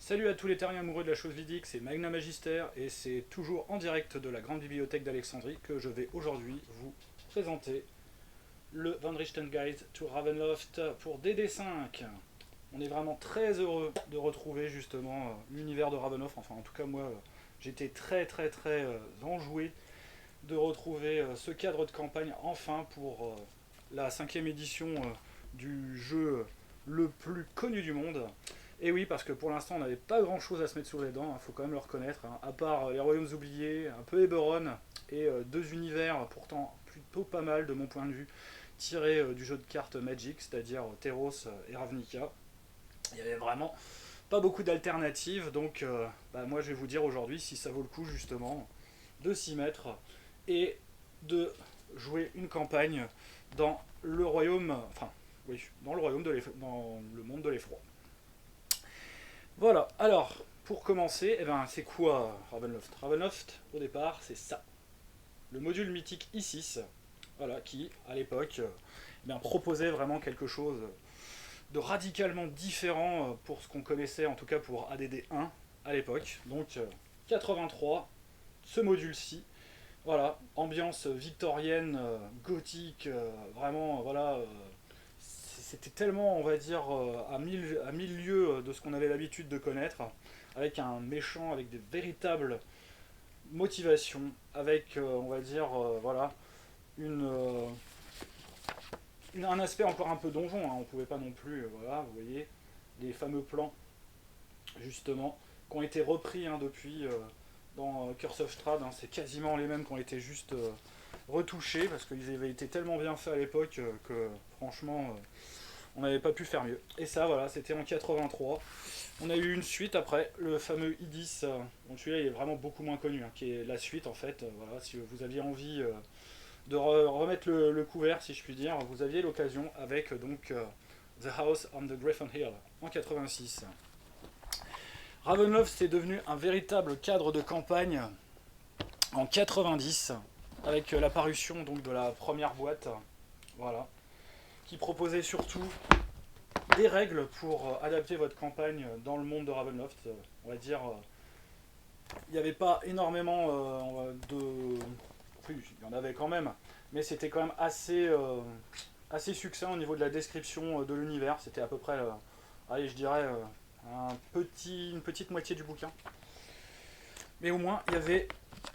Salut à tous les terriens amoureux de la chose ludique, c'est Magna Magister et c'est toujours en direct de la grande bibliothèque d'Alexandrie que je vais aujourd'hui vous présenter le Van Richten Guide to Ravenloft pour DD5. On est vraiment très heureux de retrouver justement l'univers de Ravenloft, enfin en tout cas moi j'étais très enjoué de retrouver ce cadre de campagne enfin pour la cinquième édition du jeu le plus connu du monde. Et oui, parce que pour l'instant, on n'avait pas grand chose à se mettre sous les dents, il faut quand même le reconnaître, hein, à part les Royaumes oubliés, un peu Eberron, et deux univers pourtant plutôt pas mal de mon point de vue, tirés du jeu de cartes Magic, c'est-à-dire Theros et Ravnica. Il y avait vraiment pas beaucoup d'alternatives, donc moi je vais vous dire aujourd'hui si ça vaut le coup justement de s'y mettre et de jouer une campagne dans le royaume, enfin oui, dans le royaume dans le monde de l'effroi. Voilà, alors, pour commencer, c'est quoi Ravenloft? Ravenloft, au départ, c'est ça. Le module mythique I6, voilà, qui, à l'époque, proposait vraiment quelque chose de radicalement différent pour ce qu'on connaissait, en tout cas pour ADD 1 à l'époque. Donc, 83, ce module-ci, voilà, ambiance victorienne, gothique, vraiment, voilà, c'était tellement, on va dire, à mille lieues de ce qu'on avait l'habitude de connaître, avec un méchant, avec des véritables motivations, avec, on va dire, voilà, une, euh, un aspect encore un peu donjon. Hein. On pouvait pas non plus, voilà, vous voyez, les fameux plans, justement, qui ont été repris depuis dans Curse of Strahd. Hein. C'est quasiment les mêmes qui ont été juste retouchés, parce qu'ils avaient été tellement bien faits à l'époque que, franchement, on n'avait pas pu faire mieux. Et ça, voilà, c'était en 83. On a eu une suite après, le fameux I10. Donc celui-là, il est vraiment beaucoup moins connu, hein, qui est la suite en fait. Voilà, si vous aviez envie de remettre le couvert, si je puis dire, vous aviez l'occasion avec The House on the Griffin Hill en 86. Ravenloft, c'est devenu un véritable cadre de campagne en 90 avec la parution donc de la première boîte, voilà, qui proposait surtout des règles pour adapter votre campagne dans le monde de Ravenloft. On va dire, il n'y avait pas énormément de... Oui, il y en avait quand même, mais c'était quand même assez succinct au niveau de la description de l'univers. C'était à peu près, allez, je dirais, une petite moitié du bouquin. Mais au moins, il y avait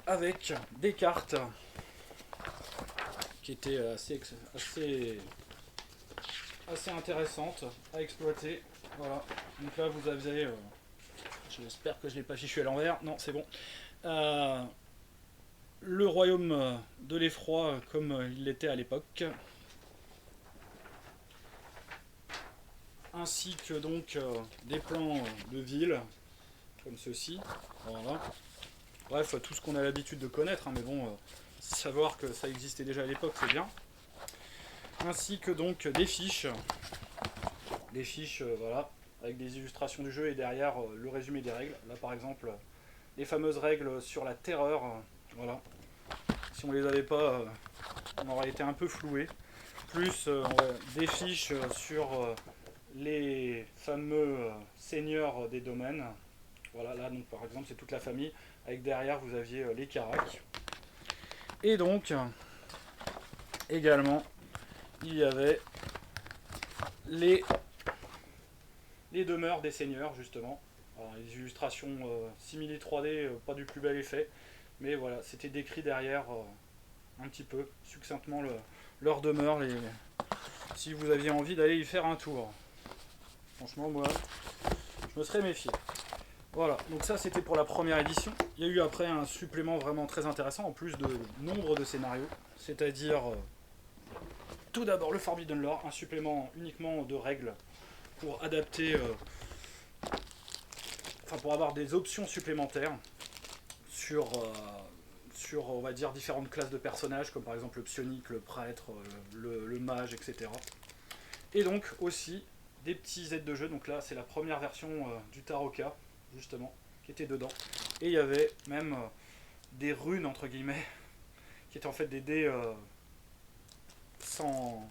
avec des cartes qui étaient assez intéressantes à exploiter. Voilà. Donc là, vous aviez j'espère que je ne l'ai pas fichu à l'envers. Non, c'est bon. Le royaume de l'effroi comme il l'était à l'époque. Ainsi que donc des plans de ville, comme ceci. Voilà. Bref, tout ce qu'on a l'habitude de connaître, hein, mais bon, savoir que ça existait déjà à l'époque, c'est bien. Ainsi que donc des fiches. Des fiches, voilà, avec des illustrations du jeu et derrière le résumé des règles. Là, par exemple, les fameuses règles sur la terreur. Voilà. Si on les avait pas, on aurait été un peu floué. Plus des fiches sur les fameux seigneurs des domaines. Voilà, là, donc, par exemple, c'est toute la famille. Avec derrière, vous aviez les caracs. Et donc, également, il y avait les demeures des seigneurs, justement. Alors, les illustrations simili 3D, pas du plus bel effet. Mais voilà, c'était décrit derrière un petit peu, succinctement, leur demeure. Si vous aviez envie d'aller y faire un tour. Franchement, moi, je me serais méfié. Voilà, donc ça c'était pour la première édition. Il y a eu après un supplément vraiment très intéressant, en plus de nombre de scénarios. C'est-à-dire, tout d'abord le Forbidden Lore, un supplément uniquement de règles pour adapter, pour avoir des options supplémentaires sur, on va dire, différentes classes de personnages, comme par exemple le psionique, le prêtre, le mage, etc. Et donc aussi des petits aides de jeu. Donc là, c'est la première version du Tarot-K, justement, qui était dedans. Et il y avait même des runes, entre guillemets, qui étaient en fait des dés sans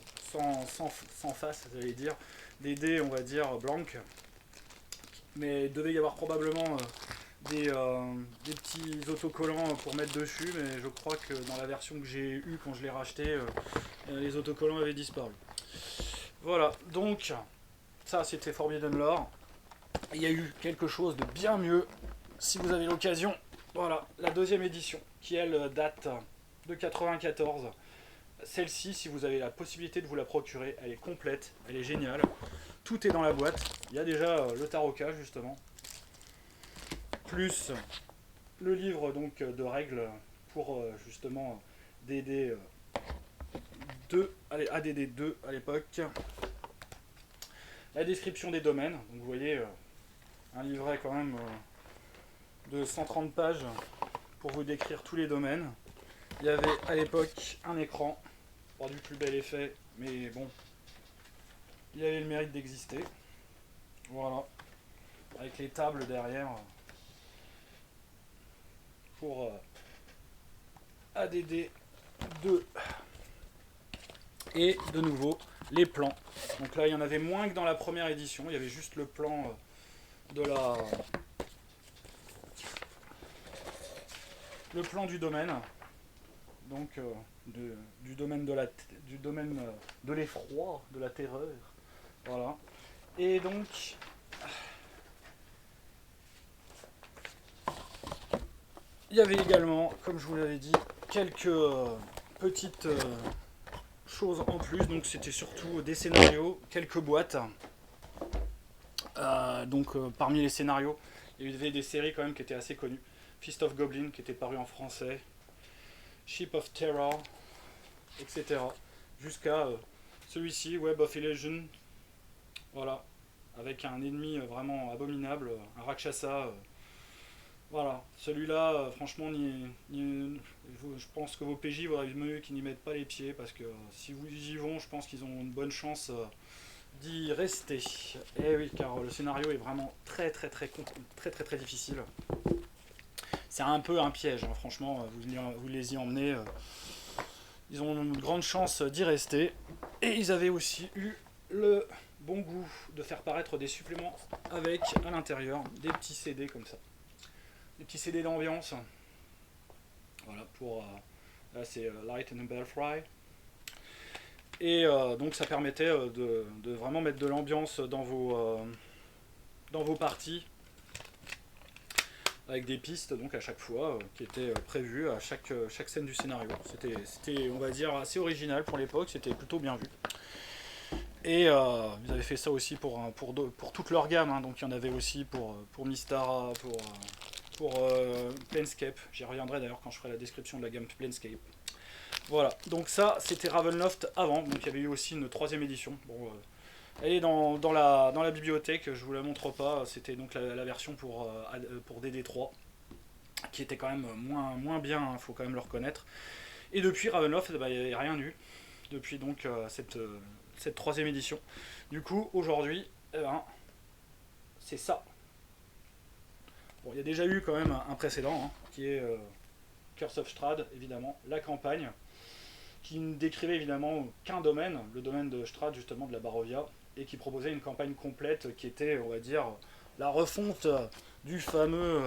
face, j'allais dire. Des dés, on va dire, blancs, mais il devait y avoir probablement des petits autocollants pour mettre dessus, mais je crois que dans la version que j'ai eue quand je l'ai racheté, les autocollants avaient disparu. Voilà, donc ça c'était Forbidden Lore. Il y a eu quelque chose de bien mieux, si vous avez l'occasion. Voilà, la deuxième édition, qui elle date de 94. Celle-ci, si vous avez la possibilité de vous la procurer, elle est complète, elle est géniale. Tout est dans la boîte. Il y a déjà le tarocage justement, plus le livre donc de règles pour justement DD 2, allez, ADD 2 à l'époque. La description des domaines, donc vous voyez un livret quand même de 130 pages pour vous décrire tous les domaines. Il y avait à l'époque un écran, pas du plus bel effet, mais bon, il avait le mérite d'exister. Voilà, avec les tables derrière pour ADD 2. Et de nouveau, les plans. Donc là, il y en avait moins que dans la première édition, il y avait juste le plan de la... le plan du domaine. Donc du domaine de l'effroi, de la terreur. Voilà. Et donc il y avait également, comme je vous l'avais dit, quelques petites choses en plus. Donc c'était surtout des scénarios, quelques boîtes. Parmi les scénarios, il y avait des séries quand même qui étaient assez connues. Fist of Goblin qui était paru en français, Ship of Terror, etc. Jusqu'à celui-ci, Web of Illusion. Voilà, avec un ennemi vraiment abominable, un Rakshasa. Voilà, celui-là, franchement, je pense que vos PJ vaudrait mieux qu'ils n'y mettent pas les pieds parce que si vous y vont, je pense qu'ils ont une bonne chance d'y rester. Et oui, car le scénario est vraiment très difficile. C'est un peu un piège, hein, franchement, vous les y emmenez, ils ont une grande chance d'y rester. Et ils avaient aussi eu le bon goût de faire paraître des suppléments avec à l'intérieur des petits CD comme ça. Des petits CD d'ambiance. Voilà, pour. Là, c'est Light and a Belfry. Et donc, ça permettait de vraiment mettre de l'ambiance dans vos parties. Avec des pistes, donc à chaque fois, qui étaient prévues à chaque scène du scénario. C'était, on va dire, assez original pour l'époque, c'était plutôt bien vu. Et ils avaient fait ça aussi pour toute leur gamme, hein. Donc il y en avait aussi pour Mystara, pour Planescape. J'y reviendrai d'ailleurs quand je ferai la description de la gamme Planescape. Voilà, donc ça c'était Ravenloft avant, donc il y avait eu aussi une troisième édition. Bon, elle est dans la bibliothèque, je vous la montre pas, c'était donc la version pour DD3, qui était quand même moins bien, hein, faut quand même le reconnaître. Et depuis Ravenloft, il n'y avait rien eu, depuis donc cette troisième édition. Du coup, aujourd'hui, c'est ça. Bon, il y a déjà eu quand même un précédent, hein, qui est Curse of Strahd, évidemment, la campagne, qui ne décrivait évidemment qu'un domaine, le domaine de Strahd, justement, de la Barovia, et qui proposait une campagne complète qui était, on va dire, la refonte du fameux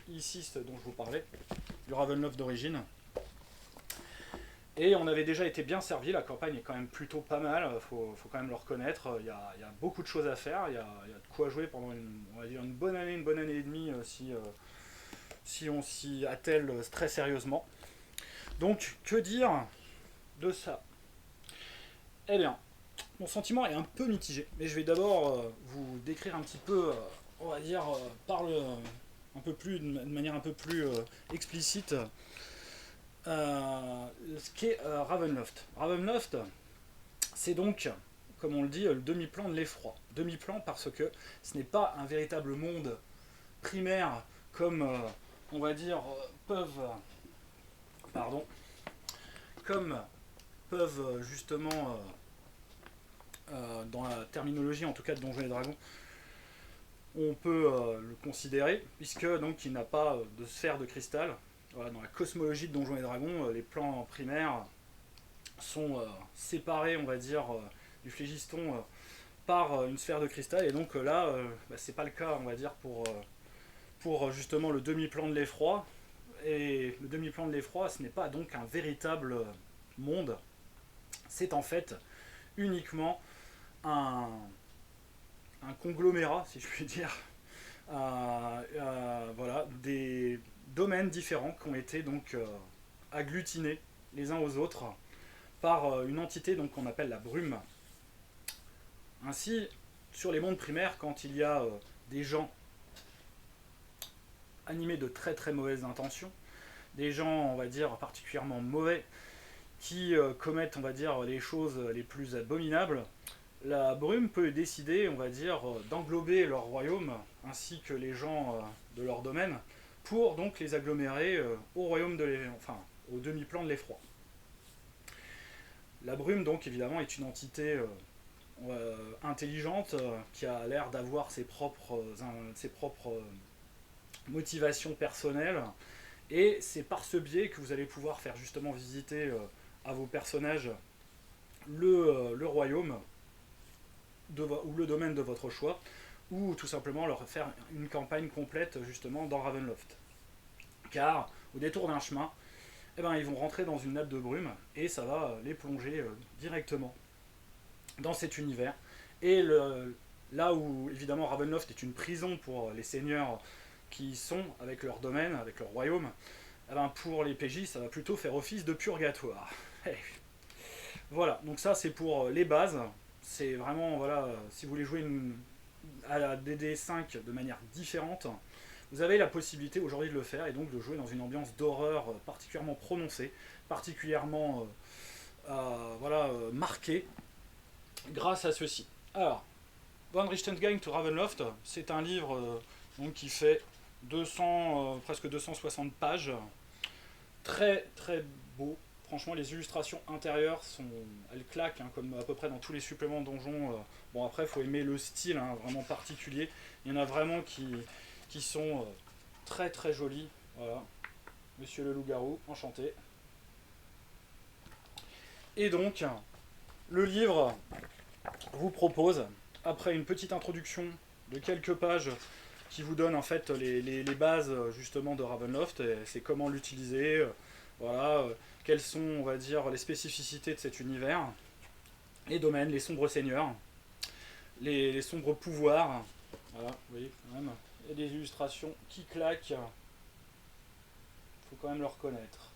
Isis dont je vous parlais, du Ravenloft d'origine. Et on avait déjà été bien servi, la campagne est quand même plutôt pas mal, faut quand même le reconnaître, il y a beaucoup de choses à faire, il y a de quoi jouer pendant on va dire une bonne année et demie si on s'y attelle très sérieusement. Donc, que dire de ça? Eh bien, mon sentiment est un peu mitigé, mais je vais d'abord vous décrire un petit peu, on va dire, un peu plus, de manière un peu plus explicite, ce qu'est Ravenloft. Ravenloft, c'est donc, comme on le dit, le demi-plan de l'effroi. Demi-plan parce que ce n'est pas un véritable monde primaire comme, on va dire, peuvent justement, dans la terminologie en tout cas de Donjons et Dragons, on peut le considérer, puisque donc il n'a pas de sphère de cristal. Voilà, dans la cosmologie de Donjons et Dragons, les plans primaires sont séparés, on va dire, du phlégiston par une sphère de cristal, et donc là, c'est pas le cas, on va dire, pour justement le demi-plan de l'effroi. Et le demi-plan de l'effroi, ce n'est pas donc un véritable monde, c'est en fait uniquement un, un conglomérat, si je puis dire, voilà, des domaines différents qui ont été donc agglutinés les uns aux autres par une entité donc qu'on appelle la brume. Ainsi, sur les mondes primaires, quand il y a des gens animés de très très mauvaises intentions, des gens, on va dire, particulièrement mauvais, qui commettent, on va dire, les choses les plus abominables, la brume peut décider, on va dire, d'englober leur royaume, ainsi que les gens de leur domaine, pour donc les agglomérer au royaume enfin, au demi-plan de l'effroi. La brume, donc, évidemment, est une entité intelligente, qui a l'air d'avoir ses propres motivations personnelles, et c'est par ce biais que vous allez pouvoir faire justement visiter à vos personnages le royaume ou le domaine de votre choix, ou tout simplement leur faire une campagne complète justement dans Ravenloft. Car au détour d'un chemin, eh ben, ils vont rentrer dans une nappe de brume et ça va les plonger directement dans cet univers. Et là où évidemment Ravenloft est une prison pour les seigneurs qui sont avec leur domaine, avec leur royaume, eh ben, pour les PJ ça va plutôt faire office de purgatoire. Voilà, donc ça c'est pour les bases. C'est vraiment, voilà, si vous voulez jouer à la DD5 de manière différente, vous avez la possibilité aujourd'hui de le faire et donc de jouer dans une ambiance d'horreur particulièrement prononcée, particulièrement voilà, marquée grâce à ceci. Alors, Von Richtungsgang to Ravenloft, c'est un livre donc, qui fait presque 260 pages, très très beau. Franchement, les illustrations intérieures elles claquent, hein, comme à peu près dans tous les suppléments donjons. Bon, après, il faut aimer le style, hein, vraiment particulier. Il y en a vraiment qui sont très très jolis. Voilà, Monsieur le Loup-Garou, enchanté. Et donc, le livre vous propose, après une petite introduction de quelques pages qui vous donne en fait les bases justement de Ravenloft, c'est comment l'utiliser, voilà, quelles sont, on va dire, les spécificités de cet univers, les domaines, les sombres seigneurs, les sombres pouvoirs, voilà, vous voyez quand même, il y a des illustrations qui claquent, il faut quand même le reconnaître.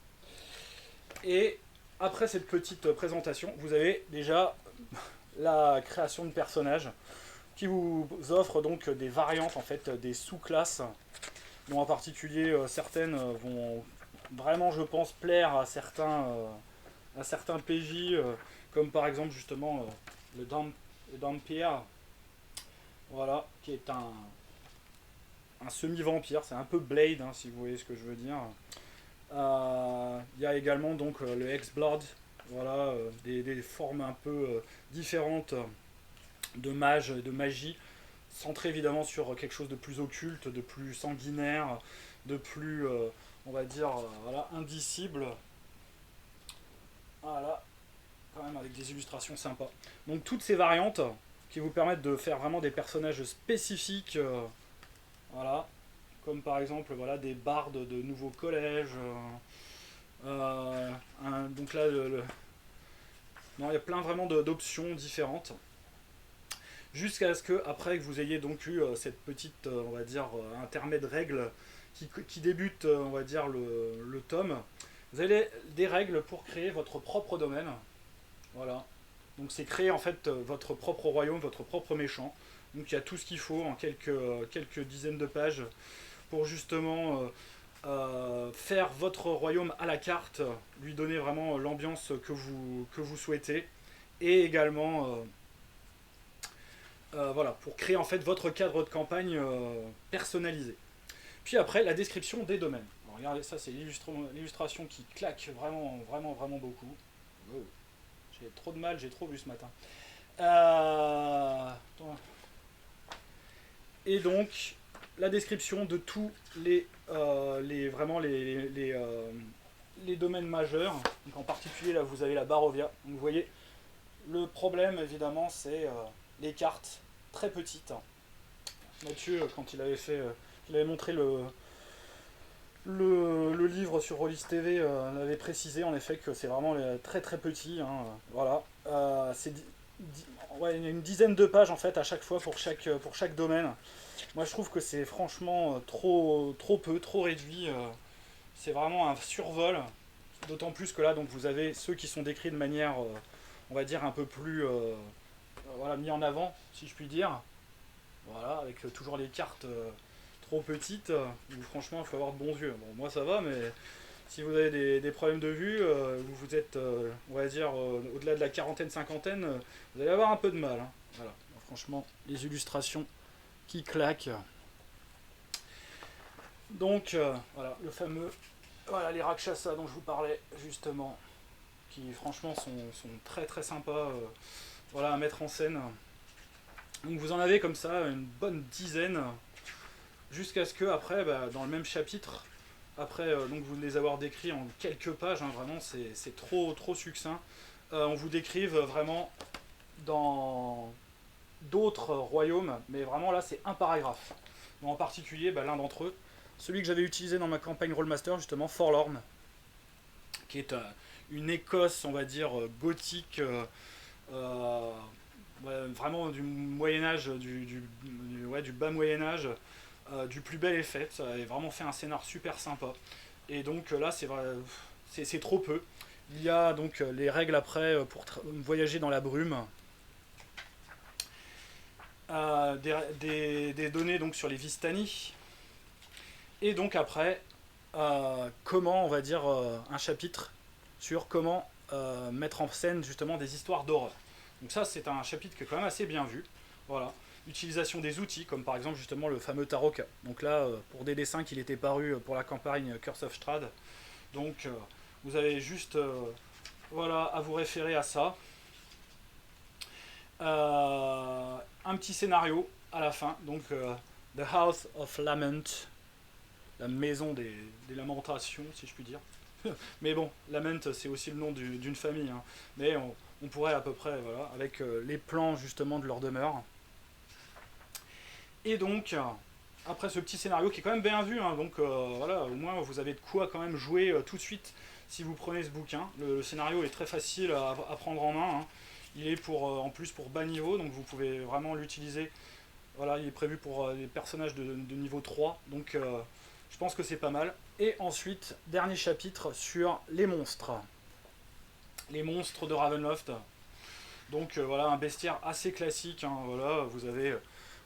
Et après cette petite présentation, vous avez déjà la création de personnages qui vous offre donc des variantes, en fait, des sous-classes, dont en particulier certaines vont vraiment, je pense, plaire à certains PJ, comme par exemple justement le Dampire, voilà, qui est un semi-vampire, c'est un peu Blade, hein, si vous voyez ce que je veux dire. Il y a également donc le Hexblood, voilà, des formes un peu différentes de mage, de magie, centré évidemment sur quelque chose de plus occulte, de plus sanguinaire, de plus, on va dire, voilà, indicible. Voilà, quand même avec des illustrations sympas. Donc toutes ces variantes qui vous permettent de faire vraiment des personnages spécifiques, voilà, comme par exemple voilà, des bardes de nouveaux collèges. Donc là, non, il y a plein vraiment d'options différentes. Jusqu'à ce que, après que vous ayez donc eu cette petite, on va dire, intermède règle qui débute, on va dire, le tome, vous avez des règles pour créer votre propre domaine. Voilà. Donc c'est créer en fait votre propre royaume, votre propre méchant. Donc il y a tout ce qu'il faut en quelques dizaines de pages pour justement faire votre royaume à la carte, lui donner vraiment l'ambiance que vous souhaitez, et également voilà, pour créer en fait votre cadre de campagne personnalisé. Puis après, la description des domaines. Alors, regardez, ça c'est l'illustration qui claque vraiment, vraiment, vraiment beaucoup. Oh, j'ai trop de mal, j'ai trop vu ce matin. Et donc, la description de tous vraiment les domaines majeurs. Donc, en particulier, là, vous avez la Barovia. Donc, vous voyez, le problème, évidemment, c'est les cartes très petites. Mathieu, quand il avait montré le livre sur Rollis TV, avait précisé en effet que c'est vraiment très très petit, hein, voilà. C'est ouais, il y a une dizaine de pages en fait à chaque fois pour chaque domaine. Moi je trouve que c'est franchement trop peu, trop réduit. C'est vraiment un survol. D'autant plus que là donc vous avez ceux qui sont décrits de manière, on va dire un peu plus, voilà, mis en avant, si je puis dire. Voilà, avec toujours les cartes trop petites, où franchement il faut avoir de bons yeux. Bon, moi ça va, mais si vous avez des problèmes de vue, où vous êtes, on va dire, au-delà de la quarantaine, cinquantaine, vous allez avoir un peu de mal, hein. Voilà. Bon, franchement, les illustrations qui claquent. Donc, voilà, le fameux. Voilà, les Rakshasa dont je vous parlais, justement, qui franchement sont très très sympas, voilà, à mettre en scène. Donc vous en avez comme ça une bonne dizaine, jusqu'à ce que après, bah, dans le même chapitre, après donc vous les avoir décrits en quelques pages, hein, vraiment c'est trop succinct, on vous décrive vraiment dans d'autres royaumes, mais vraiment là c'est un paragraphe. Donc, en particulier bah, l'un d'entre eux, celui que j'avais utilisé dans ma campagne Rollmaster, justement, Forlorn, qui est une Écosse, on va dire, gothique, euh, ouais, vraiment du Moyen-Âge, ouais, du bas Moyen-Âge, du plus bel effet. Ça avait vraiment fait un scénar super sympa. Et donc là, c'est trop peu. Il y a donc les règles après pour voyager dans la brume. Des données donc sur les Vistani. Et donc après, comment, on va dire, un chapitre sur comment mettre en scène justement des histoires d'horreur. Donc ça, c'est un chapitre qui est quand même assez bien vu. Voilà. Utilisation des outils, comme par exemple justement le fameux Tarot. Donc là, pour des dessins qu'il était paru pour la campagne Curse of Strahd. Donc vous avez juste voilà, à vous référer à ça. Un petit scénario à la fin. Donc The House of Lament, la maison des lamentations, si je puis dire. Mais bon, Lament, c'est aussi le nom d'une famille. Hein. Mais on pourrait à peu près, voilà, avec les plans justement de leur demeure. Et donc, après ce petit scénario qui est quand même bien vu, hein, donc voilà, au moins vous avez de quoi quand même jouer tout de suite si vous prenez ce bouquin. Le scénario est très facile à prendre en main. Hein. Il est en plus pour bas niveau, donc vous pouvez vraiment l'utiliser. Voilà, il est prévu pour les personnages de niveau 3, donc je pense que c'est pas mal. Et ensuite, dernier chapitre sur les monstres. Les monstres de Ravenloft. Donc voilà, un bestiaire assez classique. Hein, voilà, vous avez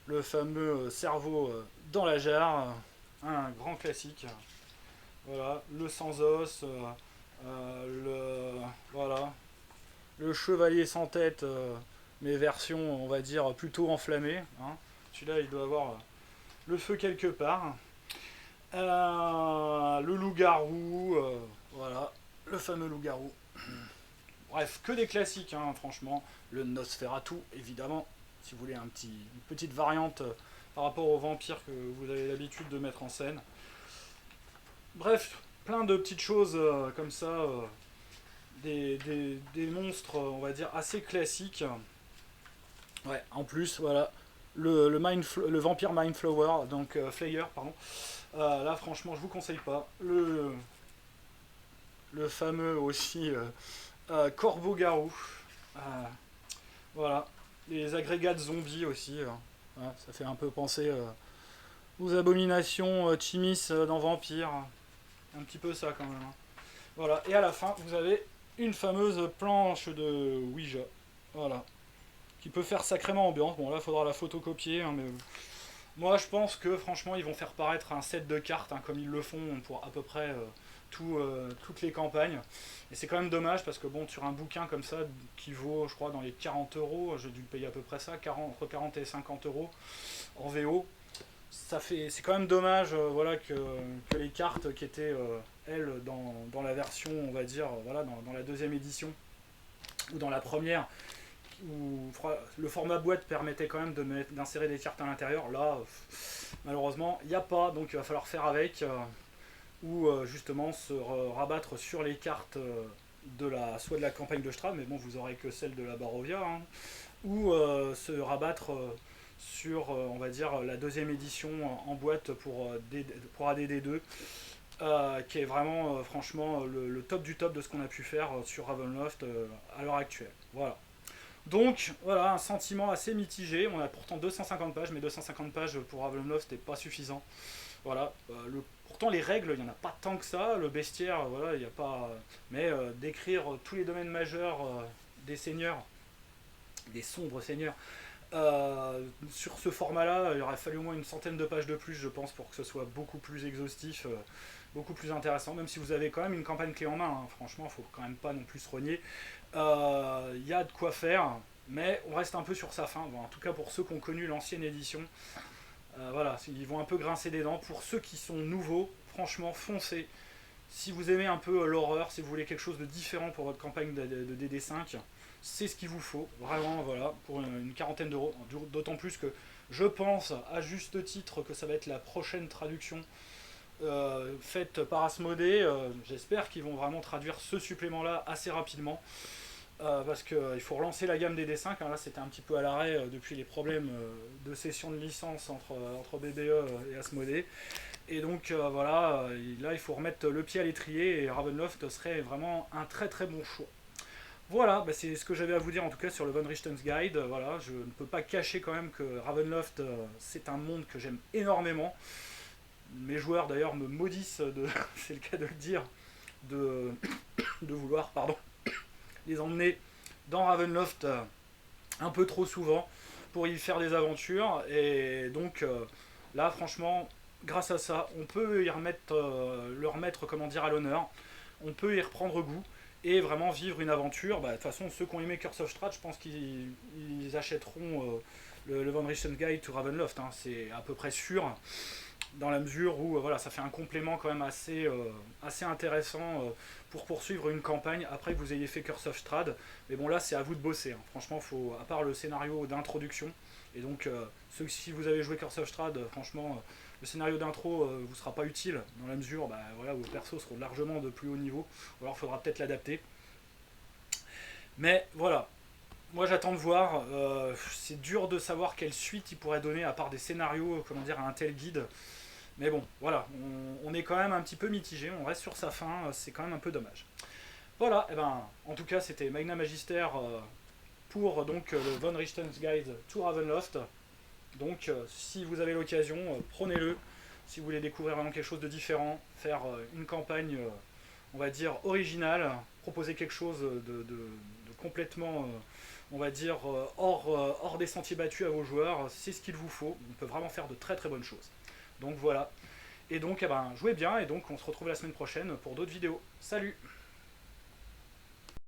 le fameux cerveau dans la jarre, un grand classique. Voilà, le sans os, voilà, le chevalier sans tête, mais version, on va dire, plutôt enflammée. Hein. Celui-là, il doit avoir le feu quelque part. Le loup-garou, voilà, le fameux loup-garou. Bref, que des classiques, hein, franchement. Le Nosferatu, évidemment, si vous voulez une petite variante par rapport aux vampires que vous avez l'habitude de mettre en scène. Bref, plein de petites choses comme ça, des monstres, on va dire, assez classiques. Ouais, en plus, voilà, le vampire Mindflower, donc Flayer, pardon. Là, franchement, je vous conseille pas. Le fameux aussi Corbeau-garou. Euh, voilà. Les agrégats de zombies aussi. Voilà, ça fait un peu penser aux abominations Chimis dans Vampire. Un petit peu ça quand même. Hein. Voilà. Et à la fin, vous avez une fameuse planche de Ouija. Voilà. Qui peut faire sacrément ambiance. Bon, là, il faudra la photocopier. Hein, mais moi, je pense que franchement, ils vont faire paraître un set de cartes, hein, comme ils le font pour à peu près toutes les campagnes. Et c'est quand même dommage parce que bon, sur un bouquin comme ça, qui vaut, je crois, dans les 40 euros, j'ai dû le payer à peu près ça, entre 40 et 50 euros en VO. C'est quand même dommage voilà, que les cartes qui étaient, elles, dans la version, on va dire, voilà, dans la deuxième édition, ou dans la première, où le format boîte permettait quand même d'insérer des cartes à l'intérieur. Là, malheureusement, il n'y a pas, donc il va falloir faire avec, ou justement se rabattre sur les cartes soit de la campagne de Strahd, mais bon, vous aurez que celle de la Barovia, hein, ou se rabattre sur, on va dire, la deuxième édition en boîte pour ADD2, qui est vraiment, franchement, le top du top de ce qu'on a pu faire sur Ravenloft à l'heure actuelle. Voilà. Donc, voilà, un sentiment assez mitigé. On a pourtant 250 pages, mais 250 pages pour Ravenloft n'est pas suffisant. Voilà. Pourtant, les règles, il n'y en a pas tant que ça. Le bestiaire, voilà, il n'y a pas. Mais décrire tous les domaines majeurs des seigneurs, des sombres seigneurs, sur ce format-là, il aurait fallu au moins une centaine de pages de plus, je pense, pour que ce soit beaucoup plus exhaustif, beaucoup plus intéressant, même si vous avez quand même une campagne clé en main. Hein. Franchement, il ne faut quand même pas non plus se renier. Il y a de quoi faire, mais on reste un peu sur sa fin. Bon, en tout cas, pour ceux qui ont connu l'ancienne édition, voilà, ils vont un peu grincer des dents. Pour ceux qui sont nouveaux, franchement, foncez. Si vous aimez un peu l'horreur, si vous voulez quelque chose de différent pour votre campagne de DD5, c'est ce qu'il vous faut, vraiment, voilà, pour une quarantaine d'euros. D'autant plus que je pense, à juste titre, que ça va être la prochaine traduction faite par Asmodée. J'espère qu'ils vont vraiment traduire ce supplément-là assez rapidement. Parce qu'il faut relancer la gamme des D5. Hein, là, c'était un petit peu à l'arrêt depuis les problèmes de cession de licence entre BBE et Asmodée. Et donc voilà, là il faut remettre le pied à l'étrier et Ravenloft serait vraiment un très très bon choix. Voilà, bah, c'est ce que j'avais à vous dire en tout cas sur le Von Richten's Guide. Voilà, je ne peux pas cacher quand même que Ravenloft c'est un monde que j'aime énormément. Mes joueurs d'ailleurs me maudissent, c'est le cas de le dire, de, de vouloir les emmener dans Ravenloft un peu trop souvent pour y faire des aventures. Et donc là franchement, grâce à ça, on peut y remettre, le remettre comment dire, à l'honneur. On peut y reprendre goût et vraiment vivre une aventure. Bah, de toute façon, ceux qui ont aimé Curse of Strahd, je pense qu'ils achèteront le Von Richten's Guide to Ravenloft. Hein. C'est à peu près sûr, dans la mesure où voilà, ça fait un complément quand même assez intéressant pour poursuivre une campagne après que vous ayez fait Curse of Strahd. Mais bon, là, c'est à vous de bosser. Hein. Franchement, à part le scénario d'introduction, et donc si vous avez joué Curse of Strahd, franchement, le scénario d'intro vous sera pas utile, dans la mesure bah, voilà, où vos persos seront largement de plus haut niveau, ou alors il faudra peut-être l'adapter. Mais voilà, moi j'attends de voir, c'est dur de savoir quelle suite il pourrait donner à part des scénarios, comment dire, à un tel guide. Mais bon, voilà, on est quand même un petit peu mitigé, on reste sur sa fin, c'est quand même un peu dommage. Voilà, et ben, en tout cas c'était Magna Magister pour donc le Von Richten's Guide to Ravenloft. Donc si vous avez l'occasion, prenez-le. Si vous voulez découvrir vraiment quelque chose de différent, faire une campagne, on va dire, originale, proposer quelque chose de complètement, on va dire, hors des sentiers battus à vos joueurs, c'est ce qu'il vous faut. On peut vraiment faire de très très bonnes choses. Donc voilà. Et donc, eh ben, jouez bien, et donc on se retrouve la semaine prochaine pour d'autres vidéos. Salut!